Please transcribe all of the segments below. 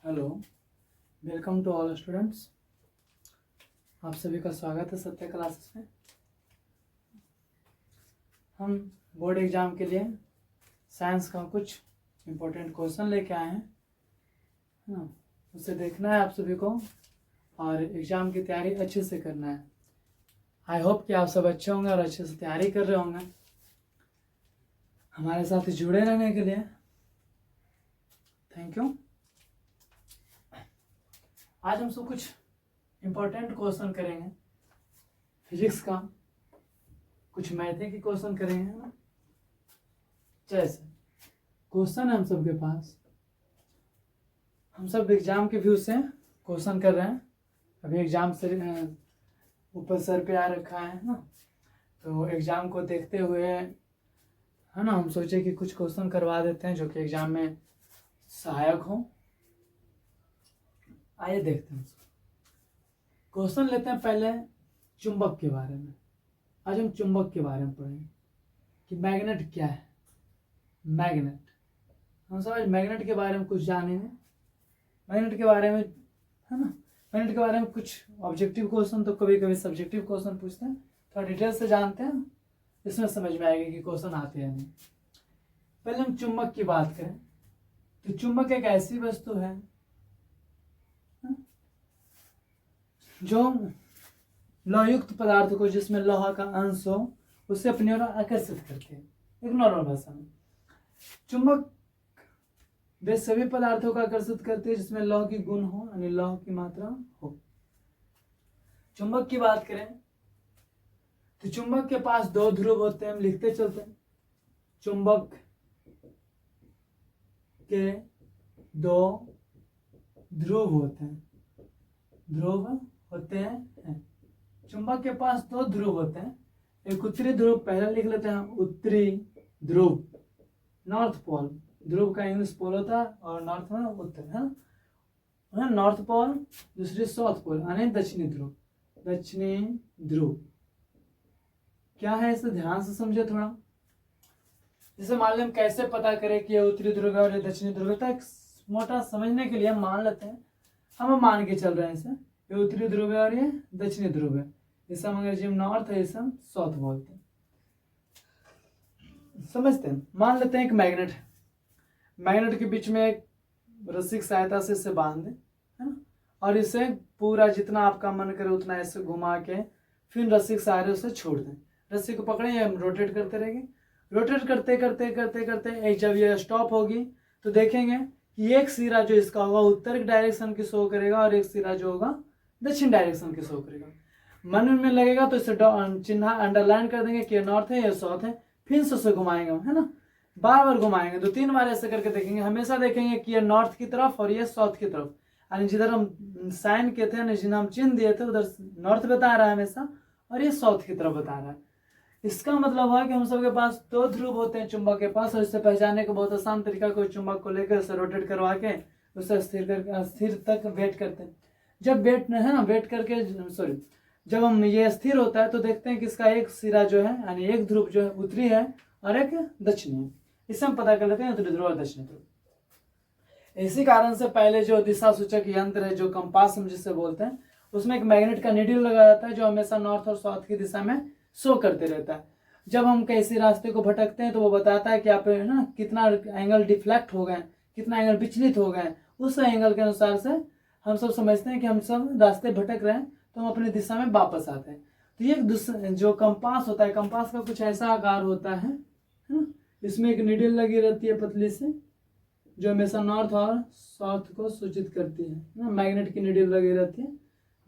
Hello, welcome to all students. आप सभी का स्वागत है सत्य क्लासेस में। हम बोर्ड एग्जाम के लिए साइंस का कुछ इम्पोर्टेंट क्वेश्चन लेके आए हैं ना, उसे देखना है आप सभी को और एग्ज़ाम की तैयारी अच्छे से करना है। आई होप कि आप सब अच्छे होंगे और अच्छे से तैयारी कर रहे होंगे। हमारे साथ जुड़े रहने के लिए थैंक यू। आज हम सब कुछ इम्पोर्टेंट क्वेश्चन करेंगे, फिजिक्स का कुछ मैथे के क्वेश्चन करेंगे ना। जैसे क्वेश्चन है हम सब के पास, हम सब एग्जाम के व्यू से क्वेश्चन कर रहे हैं। अभी एग्जाम से ऊपर सर पे आ रखा है ना, तो एग्जाम को देखते हुए है ना, हम सोचे कि कुछ क्वेश्चन करवा देते हैं जो कि एग्जाम में सहायक हो। आइए देखते हैं। क्वेश्चन लेते हैं पहले चुंबक के बारे में। आज हम चुंबक के बारे में पढ़ेंगे कि मैग्नेट क्या है। मैग्नेट, हम सब आज मैग्नेट के बारे में कुछ जानेंगे। मैग्नेट के बारे में है ना, मैग्नेट के बारे में कुछ ऑब्जेक्टिव क्वेश्चन तो कभी कभी सब्जेक्टिव क्वेश्चन पूछते हैं, थोड़ा डिटेल से जानते हैं, इसमें समझ में आएगा कि क्वेश्चन आते हैं नहीं। पहले हम चुंबक की बात करें तो चुंबक एक ऐसी वस्तु है जो लौहयुक्त पदार्थ को, जिसमें लोहा का अंश हो, उसे अपनी ओर आकर्षित करते हैं। एक नॉर्मल भाषा में चुंबक वे सभी पदार्थों को आकर्षित करते हैं जिसमें लौह की गुण हो, यानी लौह की मात्रा हो। चुंबक की बात करें तो चुंबक के पास दो ध्रुव होते हैं। हम लिखते चलते हैं, चुंबक के दो ध्रुव होते हैं। ध्रुव होते हैं, चुंबक के पास दो ध्रुव होते हैं। एक उत्तरी ध्रुव, पहले लिख लेते हैं उत्तरी ध्रुव, नॉर्थ पोल। ध्रुव का इंग्लिश पोल होता है और नॉर्थ में उत्तर है, नॉर्थ पोल। दूसरी साउथ पोल यानी दक्षिणी ध्रुव। दक्षिणी ध्रुव क्या है, इसे ध्यान से समझे थोड़ा। जैसे मान लें हम कैसे पता करें कि ये उत्तरी ध्रुव है और ये दक्षिणी ध्रुव है, तो एक मोटा समझने के लिए हम मान लेते हैं, हम मान के चल रहे हैं इसे, ये उत्तरी ध्रुव है और ये दक्षिणी ध्रुव है। इसे हम अंग्रेजी में नॉर्थ है, इसे हम साउथ बोलते हैं। समझते हैं। मान लेते हैं एक मैग्नेट है, मैग्नेट के बीच में एक रस्सी की सहायता से इसे बांध दें, है ना, और इसे पूरा जितना आपका मन करे उतना ऐसे घुमा के फिर रस्सी के सहारे उसे छोड़ दें। रस्सी को पकड़े, हम रोटेट करते रहेंगे। रोटेट करते करते करते करते जब ये स्टॉप होगी तो देखेंगे कि एक सिरा जो इसका होगा उत्तर डायरेक्शन की शो करेगा और एक सिरा जो होगा दक्षिण डायरेक्शन की शो करेगा। मन में लगेगा तो इसे चिन्ह अंडरलाइन कर देंगे कि नॉर्थ है या साउथ है, फिर से उसे घुमाएंगे, है ना, बार बार घुमाएंगे, 2-3 बार ऐसे करके देखेंगे। हमेशा देखेंगे कि ये नॉर्थ की तरफ और ये साउथ की तरफ, यानी जिधर हम साइन के थे, जिन्हें हम चिन्ह दिए थे, उधर नॉर्थ बता रहा है हमेशा और ये साउथ की तरफ बता रहा है। इसका मतलब है कि हम सबके पास दो ध्रुव होते हैं चुंबक के पास, और इसे पहचानने का बहुत आसान तरीका, कोई चुंबक को लेकर उसे रोटेट करवा के उसे स्थिर तक वेट करते हैं। जब वेट है ना, वेट करके सॉरी, जब हम ये स्थिर होता है तो देखते हैं कि इसका एक सिरा जो है, यानी एक ध्रुव जो है उत्तरी है और एक दक्षिणी है। इससे हम पता कर लेते हैं उत्तरी ध्रुव और दक्षिणी ध्रुव। इसी कारण से पहले जो दिशा सूचक यंत्र है, जो कंपास हम जिससे बोलते हैं, उसमें एक मैग्नेट का नीडल लगा जाता है जो हमेशा नॉर्थ और साउथ की दिशा में शो करते रहता है। जब हम किसी रास्ते को भटकते हैं तो वो बताता है कि आप है ना कितना एंगल डिफ्लेक्ट हो गए, कितना एंगल विचलित हो गए। उस एंगल के अनुसार से हम सब समझते हैं कि हम सब रास्ते भटक रहे हैं, तो हम अपनी दिशा में वापस आते हैं। तो ये जो कंपास होता है, कंपास का कुछ ऐसा आकार होता है ना, इसमें एक नीडल लगी रहती है पतली से, जो हमेशा नॉर्थ और साउथ को सूचित करती है ना। मैग्नेट की नीडल लगी रहती है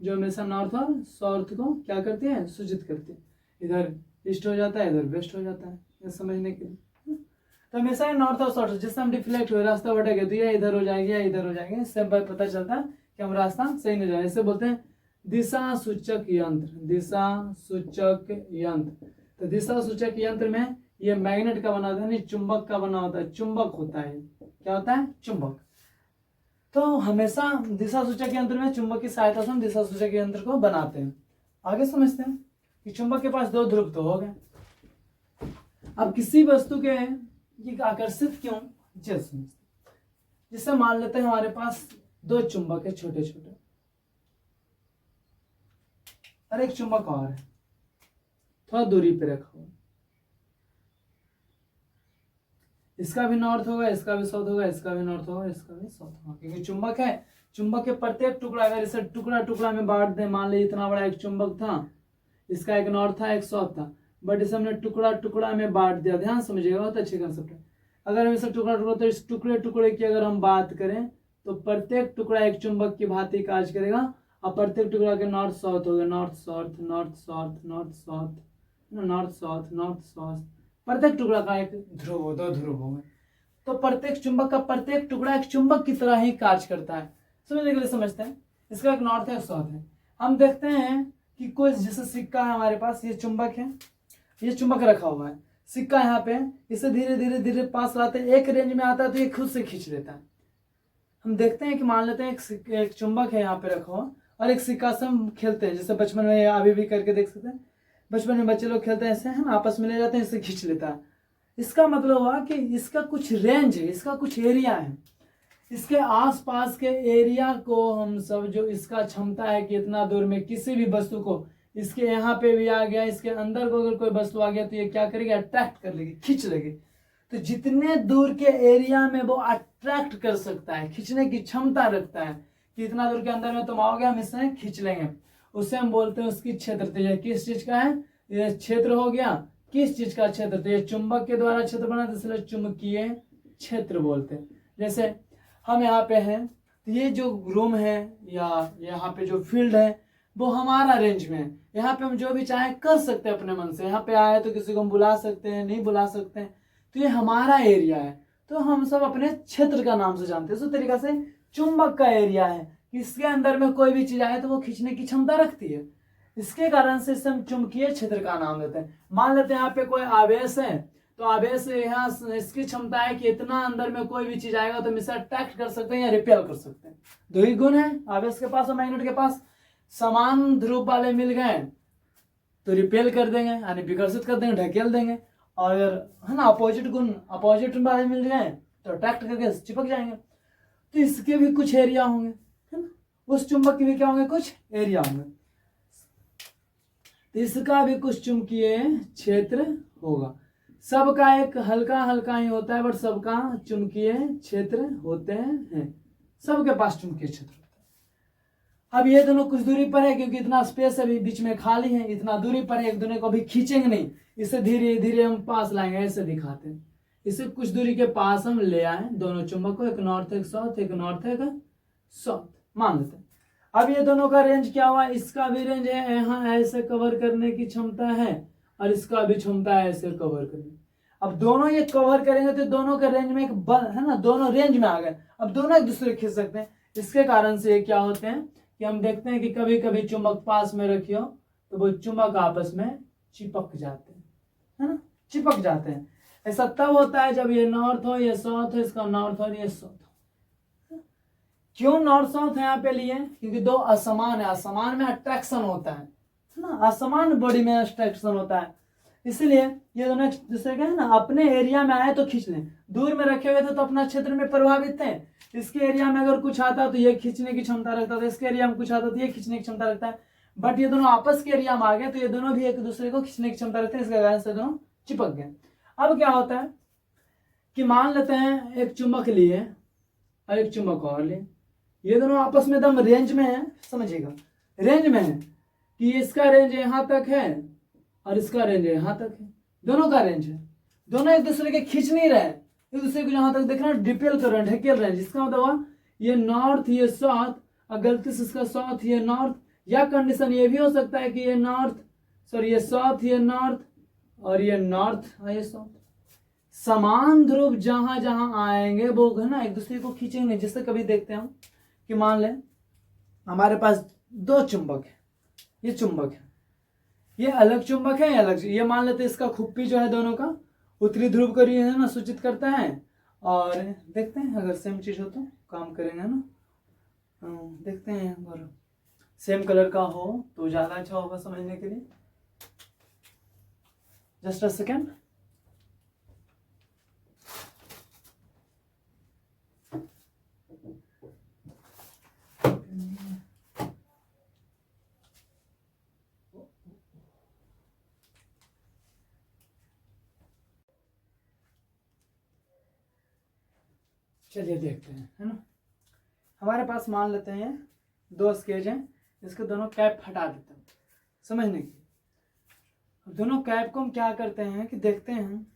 जो हमेशा नॉर्थ और साउथ को क्या करती है, सूचित करती है। इधर ईस्ट हो जाता है, इधर वेस्ट हो जाता है, ये समझने के लिए। तो हमेशा नॉर्थ और साउथ, जिससे हम डिफ्लेक्ट हुए रास्ता भटके तो ये इधर हो जाएगी या इधर हो जाएगी, इससे पता चलता है कि हम रास्ता सही नहीं जा रहे। इसे बोलते हैं दिशा सूचक यंत्र। दिशा सूचक यंत्र। तो दिशा सूचक यंत्र में ये मैग्नेट का बना होता है, नहीं चुंबक का बना होता है। चुंबक होता है, क्या होता है, चुंबक। तो हमेशा दिशा सूचक यंत्र में चुंबक की सहायता से हम दिशा सूचक यंत्र को बनाते हैं। आगे समझते हैं कि चुंबक के पास दो ध्रुव तो हो गए। अब किसी वस्तु के ये आकर्षित क्यों, जैसे मान लेते हैं हमारे पास दो चुंबक है छोटे छोटे, और एक चुंबक और है थोड़ा दूरी पे रखा हुआ। इसका भी नॉर्थ होगा, इसका भी साउथ होगा, इसका भी नॉर्थ होगा, इसका भी साउथ होगा, क्योंकि चुंबक है। चुंबक के प्रत्येक टुकड़ा अगर इसे टुकड़ा टुकड़ा में बांट दे, मान लीजिए इतना बड़ा एक चुंबक था, इसका एक नॉर्थ था एक साउथ था, बट इसे हमने टुकड़ा टुकड़ा में बांट दिया। ध्यान समझिएगा, बहुत अच्छे कंसेप्ट है। अगर हम इसे टुकड़ा टुकड़ा, तो इस टुकड़े टुकड़े की अगर हम बात करें तो प्रत्येक टुकड़ा एक चुंबक की भांति कार्य करेगा, और प्रत्येक टुकड़ा के नॉर्थ साउथ होगा, north south north south north south north south north south, प्रत्येक टुकड़ा का एक ध्रुव हो, दो ध्रुव होंगे। तो प्रत्येक चुंबक का प्रत्येक टुकड़ा एक चुंबक की तरह ही कार्य करता है। समझने के लिए समझते हैं, इसका एक नॉर्थ है एक साउथ है। हम देखते हैं कि कोई जैसे सिक्का है हमारे पास, ये चुंबक है, ये चुंबक रखा हुआ है, सिक्का यहाँ पे, इसे धीरे धीरे धीरे पास लाते हैं, एक रेंज में आता है तो ये खुद से खींच लेता है। हम देखते हैं कि मान लेते हैं एक चुंबक है यहाँ पे रखा हुआ, और एक सिक्का से हम खेलते हैं, जैसे बचपन में अभी भी करके देख सकते हैं, बचपन में बच्चे लोग खेलते हैं ऐसे, है ना, आपस में ले जाते हैं, इससे खींच लेता है। इसका मतलब हुआ कि इसका कुछ रेंज है, इसका कुछ एरिया है, इसके आसपास के एरिया को हम सब, जो इसका क्षमता है कि इतना दूर में किसी भी वस्तु को, इसके यहाँ पे भी आ गया, इसके अंदर को अगर कोई वस्तु आ गया तो ये क्या करेगी, अट्रैक्ट कर लेगी, खींच लेगी। तो जितने दूर के एरिया में वो अट्रैक्ट कर सकता है, खींचने की क्षमता रखता है, कि इतना दूर के अंदर में तुम आओगे हम इससे खींच लेंगे, उसे हम बोलते हैं उसकी क्षेत्र। तो यह किस चीज का है, ये क्षेत्र हो गया, किस चीज का क्षेत्र, तो ये चुंबक के द्वारा क्षेत्र बना, तो इसलिए चुंबकीय क्षेत्र बोलते हैं। जैसे हम यहाँ पे हैं, तो ये जो रूम है या यहाँ पे जो फील्ड है वो हमारा रेंज में है, यहाँ पे हम जो भी चाहे कर सकते हैं अपने मन से। यहाँ पे आए तो किसी को हम बुला सकते हैं, नहीं बुला सकते हैं, तो ये हमारा एरिया है, तो हम सब अपने क्षेत्र का नाम से जानते हैं। उसी तरीका से चुंबक का एरिया है, इसके अंदर में कोई भी चीज आए तो वो खींचने की क्षमता रखती है, इसके कारण से इसे हम चुंबकीय क्षेत्र का नाम देते हैं। मान लेते हैं यहाँ पे कोई आवेश है, तो आवेश यहाँ इसकी क्षमता है कि इतना अंदर में कोई भी चीज आएगा तो हम इसे अट्रैक्ट कर सकते हैं या रिपेल कर सकते हैं। दो ही गुण है आवेश के पास और मैग्नेट के पास। समान ध्रुव वाले मिल गए तो रिपेल कर देंगे, यानी विकर्षित कर देंगे, ढकेल देंगे, और है ना अपोजिट गुण, अपोजिट वाले मिल गए तो अट्रैक्ट करके चिपक जाएंगे। तो इसके भी कुछ एरिया होंगे, है ना, उस चुंबक के भी क्या होंगे, कुछ एरिया होंगे, तो इसका भी कुछ चुंबकीय क्षेत्र होगा। सबका एक हल्का हल्का ही होता है, बट सबका चुंबकीय क्षेत्र होते हैं, सबके पास चुंबकीय क्षेत्र होता है। अब ये दोनों कुछ दूरी पर है, क्योंकि इतना स्पेस अभी बीच में खाली है, इतना दूरी पर है, एक दूसरे को भी खींचेंगे नहीं, इसे धीरे धीरे हम पास लाएंगे, ऐसे दिखाते हैं। इसे कुछ दूरी के पास हम ले आए दोनों चुंबक को, एक नॉर्थ एक साउथ, एक नॉर्थ एक साउथ मान लेते हैं। अब ये दोनों का रेंज क्या हुआ, इसका भी रेंज है, यहाँ ऐसे कवर करने की क्षमता है, और इसका भी क्षमता है ऐसे कवर करने। अब दोनों ये कवर करेंगे तो दोनों के रेंज में एक है ना, दोनों रेंज में आ गए, अब दोनों एक दूसरे खींच सकते हैं। इसके कारण से ये क्या होते हैं कि हम देखते हैं कि कभी कभी चुंबक पास में रखियो तो वो चुंबक आपस में चिपक जाते हैं, है ना, चिपक जाते हैं। ऐसा तब होता है जब ये नॉर्थ हो, ये साउथ हो, इसका नॉर्थ हो, ये साउथ हो। क्यों नॉर्थ साउथ है यहाँ पे लिए, क्योंकि दो असमान है, असमान में अट्रैक्शन होता है ना, असमान बॉडी में अट्रैक्शन होता है, इसलिए ये दोनों एक दूसरे के है ना अपने एरिया में आए तो खींच लें, दूर में रखे हुए थे तो अपना क्षेत्र में प्रभावित थे, इसके एरिया में अगर कुछ आता तो ये खींचने की क्षमता रखता था, इसके एरिया में कुछ आता तो ये खींचने की क्षमता रखता है, बट ये दोनों आपस के एरिया में आ गए तो ये दोनों भी एक दूसरे को खींचने की क्षमता रखते हैं, इसके कारण से दोनों चिपक गए। अब क्या होता है कि मान लेते हैं एक चुंबक लिए और एक चुंबक और लिए, ये दोनों आपस में एकदम रेंज में है, समझिएगा रेंज में है, कि इसका रेंज यहाँ तक है और इसका रेंज यहाँ तक है, दोनों का रेंज है, दोनों एक दूसरे के खींच नहीं रहे, एक दूसरे को जहां तक देख रहे हैं डिपेल कर रहे हैं, ढकेल रहे हैं, जिसका मतलब हुआ ये नॉर्थ ये साउथ, और गलती से इसका साउथ ये नॉर्थ, या कंडीशन ये भी हो सकता है कि ये नॉर्थ सॉरी ये साउथ ये नॉर्थ और ये नॉर्थ ये साउथ, समान ध्रुव जहां जहां आएंगे वो है ना एक दूसरे को खींचेंगे। जिससे कभी देखते हैं हम कि मान लें हमारे पास दो चुंबक है, ये चुंबक है, ये अलग चुंबक है, अलग, ये मान लेते हैं इसका खुप्पी जो है दोनों का उत्तरी ध्रुव को है ना सूचित करता है, और देखते हैं अगर सेम चीज हो तो काम करेंगे ना, देखते हैं और सेम कलर का हो तो ज्यादा अच्छा होगा समझने के लिए। जस्ट अ सेकेंड, चलिए देखते हैं, है ना। हमारे पास मान लेते हैं 2 स्केच हैं, इसके दोनों कैप हटा देते हैं समझने की। दोनों कैप को हम क्या करते हैं कि देखते हैं,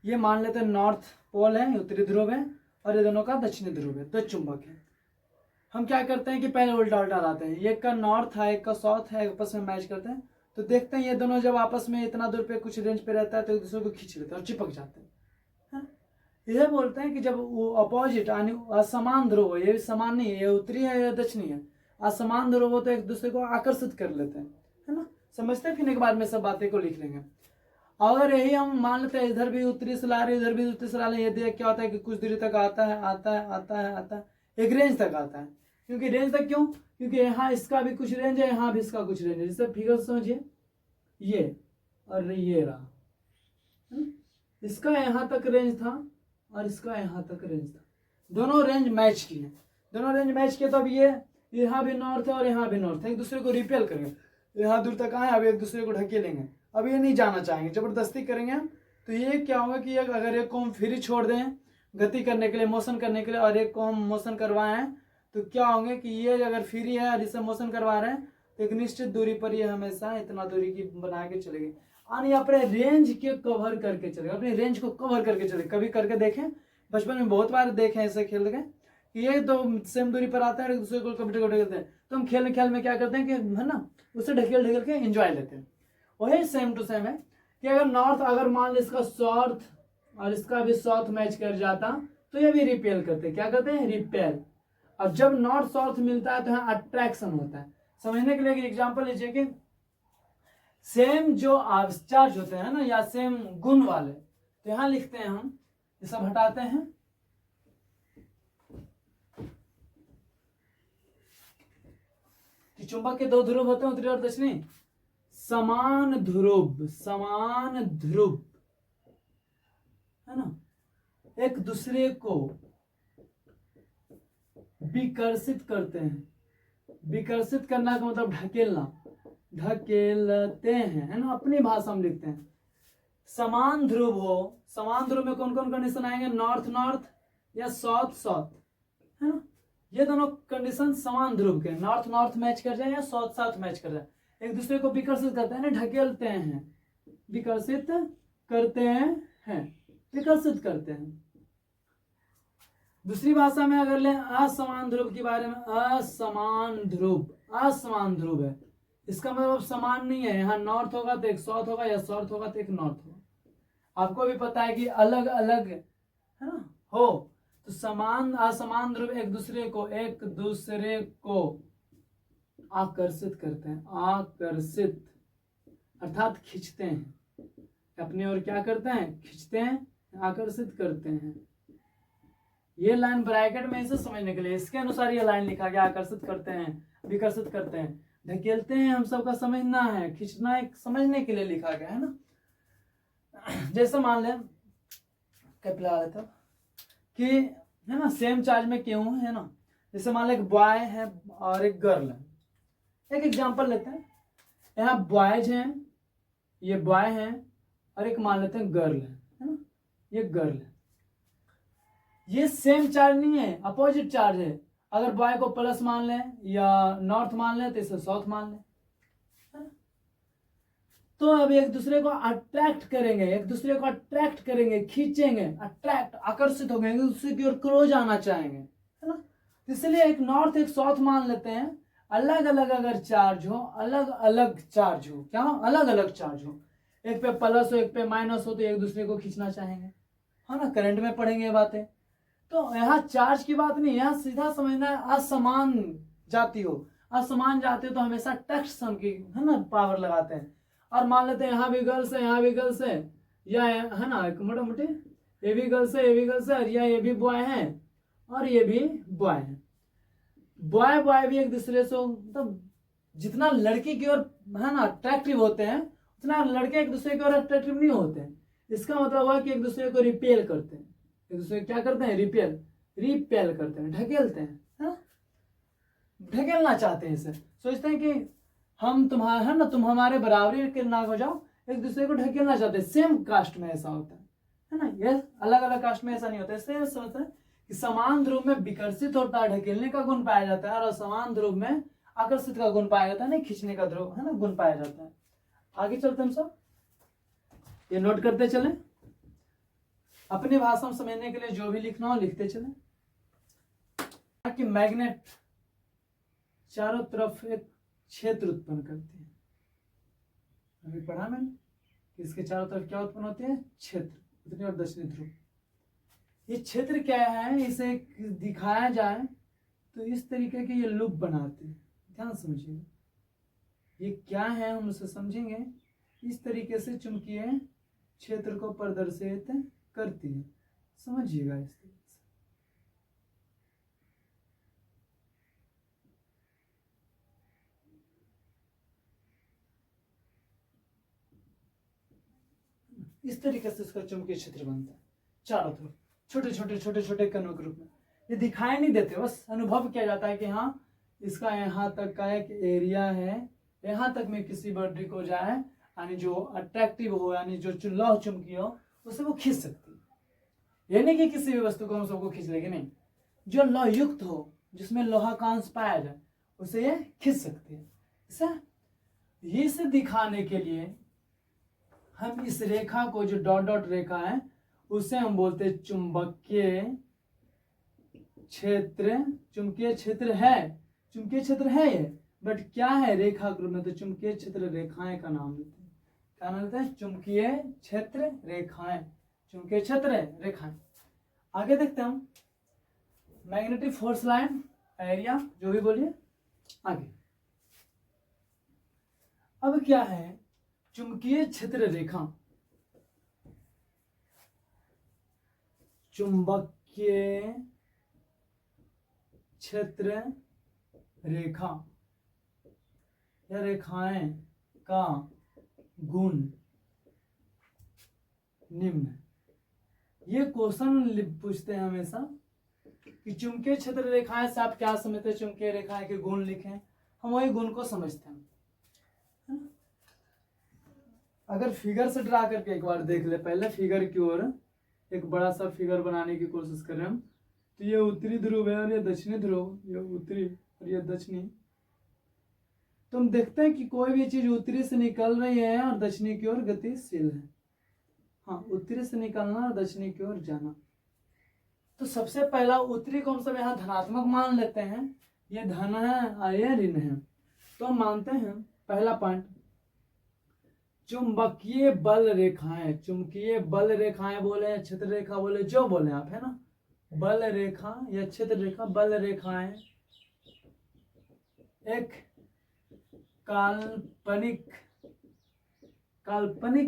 ये मान लेते हैं नॉर्थ पोल है, उत्तरी ध्रुव है, और ये दोनों का दक्षिणी ध्रुव है, 2 चुंबक है। हम क्या करते हैं कि पहले उल्टा उल्टा लाते हैं, एक का नॉर्थ है एक का साउथ है, आपस में मैच करते हैं। तो देखते हैं ये दोनों जब आपस में इतना दूर पे कुछ रेंज पे रहता है तो एक दूसरे को खींच लेते हैं और चिपक जाते हैं। यह बोलते हैं कि जब वो अपोजिट यानी असमान ध्रुव हो, ये समान नहीं है, ये उत्तरी है या दक्षिणी है, असमान ध्रुव हो तो एक दूसरे को आकर्षित कर लेते हैं, है ना। समझते हैं, फिर एक बार में सब बातें को लिख लेंगे। अगर यही हम मान लेते हैं इधर भी उत्तरी से ला रहे इधर भी उत्तरी से ला रहे, ये देख क्या होता है कि कुछ दूरी तक आता है आता है आता है आता है, एक रेंज तक आता है। क्योंकि रेंज तक क्यों, क्योंकि यहाँ इसका भी कुछ रेंज है, यहाँ भी इसका कुछ रेंज है। जैसे फिगर समझिए, ये और ये रहा, इसका यहाँ तक रेंज था और इसका यहाँ तक रेंज था, दोनों रेंज मैच किए, दोनों रेंज मैच किए। तो अब ये यहाँ भी नॉर्थ है और यहाँ भी नॉर्थ है, एक दूसरे को रिपेल करेंगे, यहाँ दूर तक आए, अब एक दूसरे को ढकेलेंगे, अब ये नहीं जाना चाहेंगे, जबरदस्ती करेंगे। तो ये क्या होगा कि अगर एक को हम फ्री छोड़ दें गति करने के लिए, मोशन करने के लिए, और एक को हम मोशन करवाएं, तो क्या होंगे कि ये अगर फ्री है और इसे मोशन करवा रहे हैं तो एक निश्चित दूरी पर ये हमेशा इतना दूरी की बना के चलेगी, यानी अपने रेंज के कवर करके चलेगा, अपने रेंज को कवर करके चलेगा। कभी करके देखें, बचपन में बहुत बार देखे ऐसे खेल के कि ये तो सेम दूरी पर आता है, एक दूसरे को कभी ढकेलते हैं। तो हम खेल में क्या करते हैं कि है ना, उसे ढकेल के एंजॉय लेते हैं। वही सेम टू सेम है कि अगर नॉर्थ, अगर मान लो इसका साउथ और इसका भी साउथ मैच कर जाता तो ये भी रिपेल करते, क्या करते हैं, रिपेल। अब जब नॉर्थ साउथ मिलता है तो यहाँ अट्रैक्शन होता है। समझने के लिए एक एग्जांपल लीजिए कि सेम जो चार्ज होते हैं ना, या सेम गुण वाले, तो यहाँ लिखते हैं हम, ये सब हटाते हैं, कि चुंबक के 2 ध्रुव होते हैं, उत्तरी और दक्षिणी, समान ध्रुव है ना, एक दूसरे को विकर्षित करते हैं। विकर्षित करना का मतलब ढकेलना, ढकेलते हैं, है ना, अपनी भाषा में लिखते हैं। समान ध्रुव हो, समान ध्रुव में कौन कौन कंडीशन आएंगे, नॉर्थ नॉर्थ या साउथ साउथ, है ना। ये दोनों कंडीशन समान ध्रुव के, नॉर्थ नॉर्थ मैच कर जाए या साउथ साउथ मैच कर जाए, एक दूसरे को विकर्षित करते हैं, ढकेलते हैं, विकर्षित करते हैं, विकर्षित करते हैं। दूसरी भाषा में अगर लें असमान ध्रुव के बारे में, असमान ध्रुव है, इसका मतलब समान नहीं है, यहाँ नॉर्थ होगा तो एक साउथ होगा, या साउथ होगा तो एक नॉर्थ होगा। आपको भी पता है कि अलग अलग है ना हो, तो समान असमान ध्रुव एक दूसरे को आकर्षित करते हैं, आकर्षित अर्थात खींचते हैं, अपनी ओर क्या करते हैं, खींचते हैं, आकर्षित करते हैं। ये लाइन ब्रैकेट में इसे समझने के लिए, इसके अनुसार ये लाइन लिखा गया, आकर्षित करते हैं, विकर्षित करते हैं, ढकेलते हैं, हम सबका समझना है, खींचना एक समझने के लिए लिखा गया है ना। जैसे मान लें क्या था कि है ना, सेम चार्ज में क्यों है ना, जैसे मान लें एक बॉय है और एक गर्ल है। एक एग्जांपल लेते हैं, यहाँ बॉयज हैं, ये बॉय हैं, और एक मान लेते हैं गर्ल है ना, ये गर्ल है। ये सेम चार्ज नहीं है, अपोजिट चार्ज है। अगर बॉय को प्लस मान लें या नॉर्थ मान लें तो इसे साउथ मान लें, तो अब एक दूसरे को अट्रैक्ट करेंगे, खींचेंगे, अट्रैक्ट आकर्षित हो गए, दूसरे की ओर क्लोज आना चाहेंगे, है ना। इसलिए एक नॉर्थ एक साउथ मान लेते हैं, अलग अलग अगर चार्ज हो, अलग अलग चार्ज हो, क्या हो, अलग अलग चार्ज हो, एक पे प्लस हो एक पे माइनस हो, तो एक दूसरे को खींचना चाहेंगे, है ना। करंट में पढ़ेंगे ये बातें। तो यहाँ चार्ज की बात नहीं, यहाँ सीधा समझना है असमान जाति हो, असमान जाति हो तो हमेशा टेक्स्ट सम की है ना पावर लगाते हैं, और मान लेते हैं यहाँ भी गर्ल्स है, यहाँ भी गर्ल्स है, या है ना मोटा मोटी ये भी गर्ल्स है, ये भी गर्ल्स है, या ये भी बॉय है और ये भी बॉय है। बॉय बॉय भी एक दूसरे से, मतलब जितना लड़की की ओर है ना अट्रैक्टिव होते हैं, उतना लड़के एक दूसरे की ओर अट्रैक्टिव नहीं होते हैं। इसका मतलब हुआ कि एक दूसरे को रिपेल करते हैं, एक दूसरे क्या करते हैं, रिपेल करते हैं, ढकेलते हैं, ढकेलना चाहते हैं। इसे सोचते हैं कि हम तुम्हारे है ना, तुम हमारे बराबरी के ना हो जाओ, एक दूसरे को ढकेलना चाहते हैं। सेम कास्ट में ऐसा होता है ना, ये अलग अलग कास्ट में ऐसा नहीं होता है। इसलिए सोचते हैं कि समान ध्रुव में विकर्षित होता है, ढकेलने का गुण पाया जाता है, और असमान ध्रुव में आकर्षित का गुण पाया जाता है, नहीं खींचने का ध्रुव है ना गुण पाया जाता है। आगे चलते हम सब ये नोट करते चलें, अपनी भाषा में समझने के लिए जो भी लिखना हो लिखते चलें। कि मैग्नेट चारों तरफ एक क्षेत्र उत्पन्न करते हैं। अभी पढ़ा मैंने कि इसके चारों तरफ क्या उत्पन्न होते हैं, क्षेत्र, उत्तरी और दक्षिणी ध्रुव। ये क्षेत्र क्या है, इसे दिखाया जाए तो इस तरीके के ये लूप बनाते हैं। ध्यान समझिएगा, ये क्या है हम उसे समझेंगे। इस तरीके से चुंबकीय क्षेत्र को प्रदर्शित करती है, समझिएगा इस तरीके से। इस तरीके से इसका चुंबकीय क्षेत्र बनता है चारों तरफ, छोटे छोटे छोटे छोटे कणों के रूप में। ये दिखाई नहीं देते, बस अनुभव किया जाता है कि हाँ इसका यहाँ तक का एक एरिया है, यहाँ तक में किसी बॉडी को जाए, यानी जो अट्रैक्टिव हो, यानी जो लौह चुंबकीय हो, उसे वो खींच सकती है। ये नहीं कि किसी भी वस्तु को हम सबको खींच लेंगे, नहीं, जो लौह युक्त हो, जिसमें लोहा का अंश पाया जाए, उसे ये खींच सकती है। इसे दिखाने के लिए हम इस रेखा को, जो डॉट डॉट रेखा है, उसे हम बोलते हैं चुंबकीय क्षेत्र। चुंबकीय क्षेत्र है, चुंबकीय क्षेत्र है ये, बट क्या है, रेखा के रूप में। तो चुंबकीय क्षेत्र रेखाएं का नाम लेते हैं। क्या नाम लेते हैं, चुंबकीय क्षेत्र रेखाएं, चुंबकीय क्षेत्र रेखाएं। आगे देखते हैं हम मैग्नेटिक फोर्स लाइन, एरिया, जो भी बोलिए आगे। अब क्या है चुंबकीय क्षेत्र रेखा, चुंबकीय क्षेत्र रेखा या रेखाएं का गुण निम्न। ये क्वेश्चन पूछते हैं हमेशा कि चुंबकीय क्षेत्र रेखाएं से आप क्या समझते हैं, चुंबकीय रेखाएं के गुण लिखें। हम वही गुण को समझते हैं। अगर फिगर से ड्रा करके एक बार देख ले, पहले फिगर की ओर एक बड़ा सा फिगर बनाने की कोशिश कर रहे हैं हम। तो ये उत्तरी ध्रुव है और ये दक्षिणी ध्रुव, ये उत्तरी और ये दक्षिणी। तो हम देखते हैं कि कोई भी चीज उत्तरी से निकल रही है और दक्षिणी की ओर गतिशील है। हाँ, उत्तरी से निकलना और दक्षिणी की ओर जाना। तो सबसे पहला उत्तरी को हम सब यहाँ धनात्मक मान लेते हैं, ये धन है और ये ऋण है। तो हम मानते हैं पहला पॉइंट, चुंबकीय बल रेखाएं, चुंबकीय बल रेखाएं बोले, क्षेत्र रेखा बोले, जो बोले आप, है ना, बल रेखा या क्षेत्र रेखा, बल रेखाएं एक काल्पनिक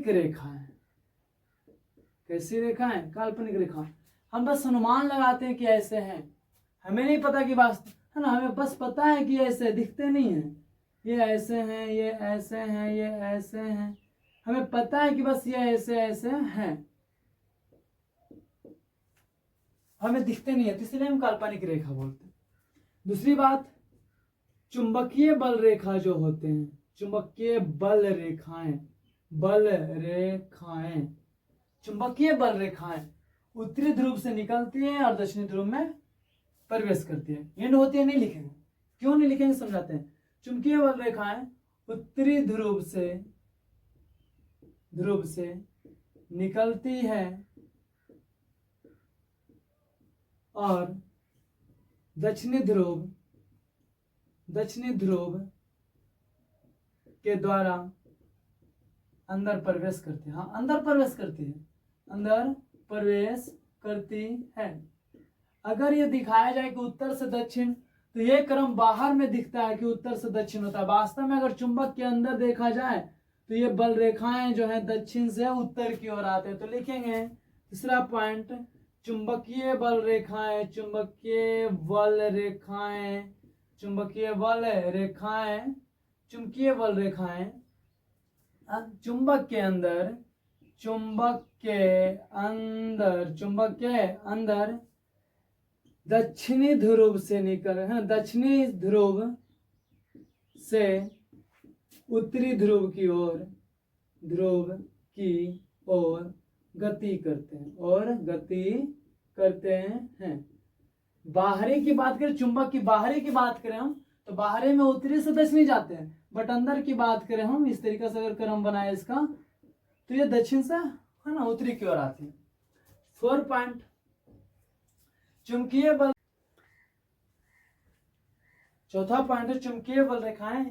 रेखा है। कैसी रेखा है, काल्पनिक रेखा। हम बस अनुमान लगाते हैं कि ऐसे हैं, हमें नहीं पता कि वास्तव, है ना, हमें बस पता है कि ऐसे दिखते नहीं है, ये ऐसे हैं, ये ऐसे हैं, ये ऐसे हैं, हमें पता है कि बस ये ऐसे ऐसे हैं, हमें दिखते नहीं है, तो इसलिए हम काल्पनिक रेखा बोलते हैं। दूसरी बात, चुंबकीय बल रेखा जो होते हैं, चुंबकीय बल रेखाएं, चुंबकीय बल रेखाएं उत्तरी ध्रुव से निकलती है और दक्षिणी ध्रुव में प्रवेश करती है। एंड होती है, नहीं लिखेंगे, क्यों नहीं लिखेंगे समझाते हैं। चुंबकीय बल रेखाएं उत्तरी ध्रुव से निकलती है और दक्षिणी ध्रुव के द्वारा अंदर प्रवेश करती है। हाँ, अंदर प्रवेश करती है। अगर ये दिखाया जाए कि उत्तर से दक्षिण, तो ये क्रम बाहर में दिखता है कि उत्तर से दक्षिण होता है। वास्तव में अगर चुंबक के अंदर देखा जाए तो ये बल रेखाएं जो है दक्षिण से उत्तर की ओर आते हैं। तो लिखेंगे तीसरा पॉइंट, चुंबकीय बल रेखाएं चुंबक के अंदर दक्षिणी ध्रुव से उत्तरी ध्रुव की ओर गति करते हैं बाहरी की बात करें, चुंबक की बाहरी की बात करें हम, तो बाहरी में उत्तरी से दक्षिणी जाते हैं, बट अंदर की बात करें हम, इस तरीके से अगर क्रम बनाए इसका, तो ये दक्षिण से है ना उत्तरी की ओर आती है। 4 पॉइंट, चुंबकीय बल। चौथा पॉइंट है चुंबकीय बल रेखाएं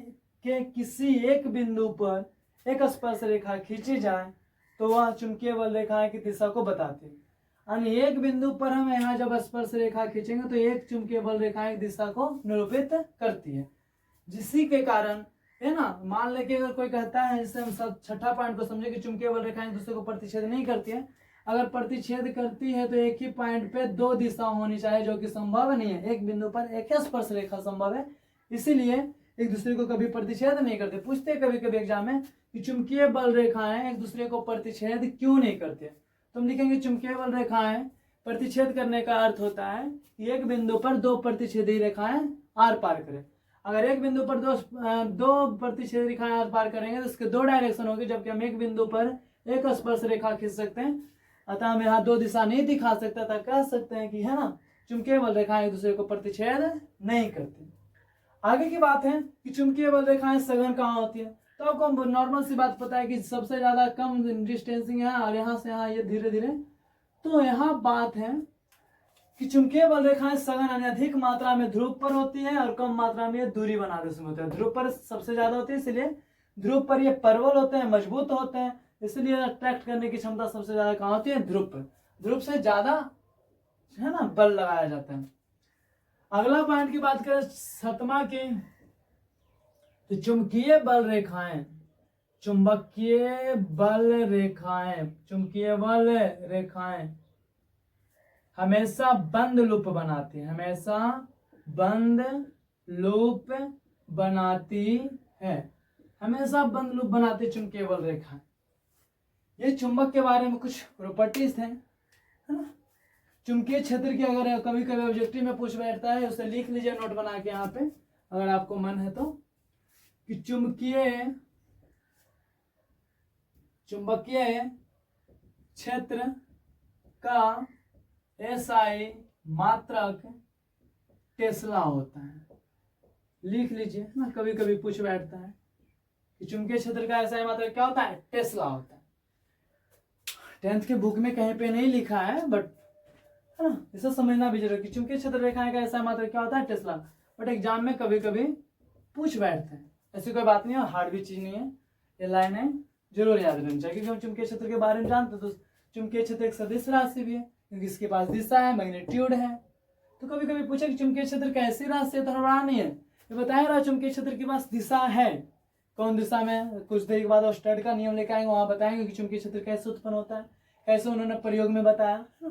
के किसी एक बिंदु पर एक स्पर्श रेखा खींची जाए तो वह चुंबकीय बल रेखाएं की दिशा को बताती है। यानी एक बिंदु पर हम यहाँ जब स्पर्श रेखा खींचेंगे तो एक चुंबकीय बल रेखाएं दिशा को निरूपित करती है, जिसी के कारण है ना, मान लें कि अगर कोई कहता है, जैसे हम सब छठा पॉइंट को समझे कि चुंबकीय बल रेखाएं एक दूसरे को प्रतिच्छेद नहीं करती है, अगर प्रतिच्छेद करती है तो एक ही पॉइंट पे 2 दिशा होनी चाहिए, जो कि संभव नहीं है। एक बिंदु पर एक ही स्पर्श रेखा संभव है, इसीलिए एक दूसरे को कभी प्रतिच्छेद नहीं करते। पूछते कभी कभी एग्जाम में कि चुंबकीय बल रेखाएं एक दूसरे को प्रतिच्छेद क्यों नहीं करते, तो हम लिखेंगे चुंबकीय बल रेखाएं प्रतिच्छेद करने का अर्थ होता है कि एक बिंदु पर 2 प्रतिच्छेदी रेखाएं आर पार करें। अगर एक बिंदु पर दो प्रतिच्छेद रेखाएं आर पार करेंगे तो इसके 2 डायरेक्शन होगी, जबकि हम एक बिंदु पर एक स्पर्श रेखा खींच सकते हैं। अतः हम यहाँ 2 दिशा नहीं दिखा सकता था, कह सकते हैं कि है ना चुंबकीय बल रेखाएं एक दूसरे को प्रतिच्छेद नहीं करती। आगे की बात है कि चुंबकीय बल रेखाएं सघन कहाँ होती है, तो आपको नॉर्मल सी बात पता है कि सबसे ज्यादा कम डिस्टेंसिंग है और यहाँ से यहाँ ये धीरे धीरे। तो यहाँ बात है कि चुंबकीय बल रेखाएं सघन यानी अधिक मात्रा में ध्रुव पर होती है और कम मात्रा में दूरी बनाने से होते हैं। ध्रुव पर सबसे ज्यादा होती है, इसलिए ध्रुव पर ये प्रबल होते हैं, मजबूत होते हैं, इसलिए अट्रैक्ट करने की क्षमता सबसे ज्यादा कहाँ होती है, ध्रुव पर। ध्रुव से ज्यादा है ना बल लगाया जाता है। अगला पॉइंट की बात करें 7वां की, तो चुंबकीय बल रेखाएं, चुंबकीय बल रेखाएं, चुंबकीय बल रेखाएं हमेशा बंद लूप बनाती है, हमेशा बंद लूप बनाती है, हमेशा बंद लूप बनाती है चुंबकीय बल रेखाएं। ये चुंबक के बारे में कुछ प्रॉपर्टीज हैं, है ना। चुंबकीय क्षेत्र की अगर कभी कभी ऑब्जेक्टिव में पूछ बैठता है, उसे लिख लीजिए नोट बना के यहाँ पे अगर आपको मन है तो, कि चुंबकीय क्षेत्र का SI मात्रक टेस्ला होता है। लिख लीजिए ना, कभी कभी पूछ बैठता है कि चुंबकीय क्षेत्र का SI मात्रक क्या होता है, टेस्ला होता है। 10th के बुक में कहीं पे नहीं लिखा है, बट है ना इसे समझना भी जरूरी कि चुंबकीय क्षेत्र रेखाएं का SI मात्रक क्या होता है, टेस्ला। बट एग्जाम में कभी कभी पूछ बैठते हैं, ऐसी कोई बात नहीं है, हार्ड भी चीज नहीं है, ये लाइनें जरूर याद रखनी चाहिए, क्योंकि हम चुंबकीय क्षेत्र के बारे में जानते हैं। तो चुंबकीय क्षेत्र एक सदिश राशि भी है, क्योंकि इसके पास दिशा है, मैग्नीट्यूड है। तो कभी कभी पूछे कि चुंबकीय क्षेत्र कैसी राशि है, तो हमारा नहीं है, ये बताया रहा चुंबकीय क्षेत्र के पास दिशा है। कौन दिशा में, कुछ देर के बाद स्टड का नियम लेकर आएंगे, वहां बताएंगे कि चुंबकीय क्षेत्र कैसे उत्पन्न होता है, कैसे उन्होंने प्रयोग में बताया। तो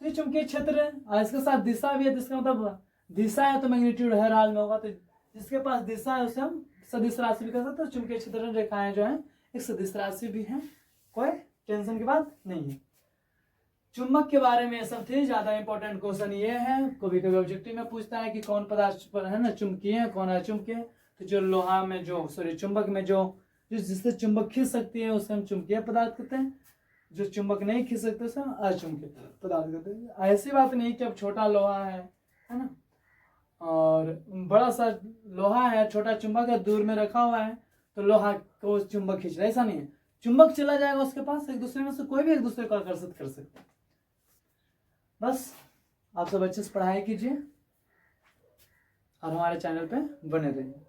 ये चुंबकीय क्षेत्र है, इसके साथ दिशा भी है, जिसका मतलब दिशा है तो मैग्नीट्यूड हर हाल में होगा। तो जिसके पास दिशा है उसे हम सदिश राशि भी कह सकते हैं। चुंबकीय क्षेत्र रेखाएं जो है एक सदिश राशि भी है, कोई टेंशन की बात नहीं है। चुंबक के बारे में सब थे, ज्यादा इंपॉर्टेंट क्वेश्चन ये है, कभी कभी ऑब्जेक्टिव में पूछता है कि कौन पदार्थ पर है ना चुंबकीय है, कौन अचुंबकीय। तो जो लोहा में जो चुंबक में जो जिससे चुंबक खींच सकती है उसे हम चुंबकीय पदार्थ कहते हैं, जो चुंबक नहीं खींच सकते उसे हम अचुंबकीय पदार्थ कहते हैं। ऐसी बात नहीं कि अब छोटा लोहा है ना, और बड़ा सा लोहा है, छोटा चुंबक है, दूर में रखा हुआ है तो लोहा को चुंबक खींच रहा है, ऐसा नहीं है। चुंबक चला जाएगा उसके पास, एक दूसरे में से कोई भी एक दूसरे को आकर्षित कर सकता है। बस आप सब अच्छे से पढ़ाई कीजिए और हमारे चैनल पे बने रहिए।